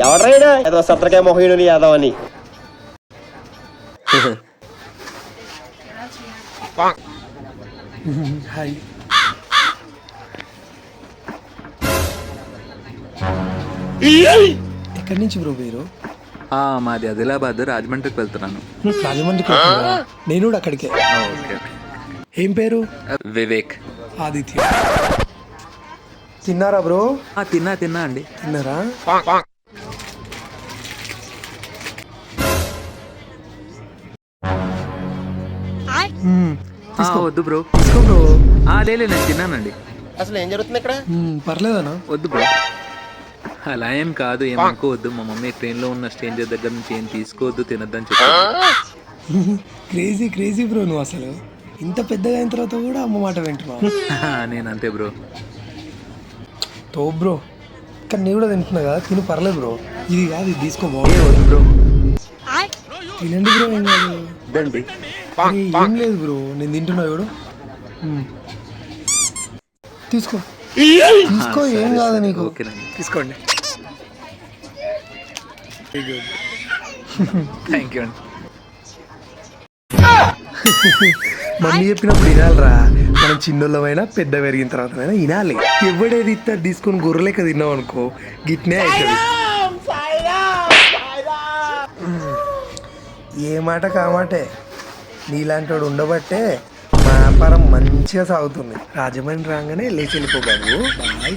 ఎవడ్రైనా ఏదో సత్రకాయ మొహీనుని యాదవ్ అని. హాయ్. ఎక్కడి నుంచి బ్రో మీరు? మాది ఆదిలాబాద్, రాజమండ్రికి వెళ్తున్నాను. రాజమండ్రికి వెళ్తున్నారా? నేను కూడా అక్కడికే. ఓకే. ఏం పేరు? వివేక్. ఆదిత్య. తిన్నారా బ్రో? తిన్నా అండి. తిన్నారా? వద్దు బ్రో. తీసుకో బ్రో. లేదు నేను తిన్నానండి. అసలు ఏం జరుగుతుంది ఇక్కడ? పర్లేదనా? వద్దు బ్రో. అలా ఏం కాదు, ఏమనుకోవద్దు. మా మమ్మీ ట్రైన్లో ఉన్న స్ట్రేంజర్ దగ్గర నుంచి ఏం తీసుకోవద్దు, తినద్దని చెప్పి. క్రేజీ బ్రో నువ్వు అసలు. ఇంత పెద్దగా అయిన తర్వాత కూడా అమ్మ మాట వింటున్నావు. నేను అంతే బ్రో. తో బ్రో, కానీ నేను కూడా తింటున్నా కదా, తిను పర్లేదు బ్రో. ఇది కాదు, ఇది తీసుకో. వద్దు బ్రో. తినండి బ్రో, ఏం కాదు. ఇదండి. ఏం లేదు బ్రో, నేను తింటున్నా చూడు. తీసుకో, ఏం కాదు నీకు. ఓకేనండి, తీసుకోండి. థ్యాంక్ యూ అండి. మమ్మీ చెప్పినప్పుడు వినాలిరా. మనం చిన్నోళ్ళమైనా పెద్ద పెరిగిన తర్వాత వినాలి. ఎవడేది ఇస్తా తీసుకొని గొర్రెలెక్క తిన్నావు అనుకో, గిట్నే అవుతుంది. ఏ మాట కామాటే, నీలాంటి వాడు ఉండబట్టే మా వ్యాపారం మంచిగా సాగుతుంది. రాజమండ్రి రాగానే లేచి వెళ్ళిపోబాబు. బాయ్.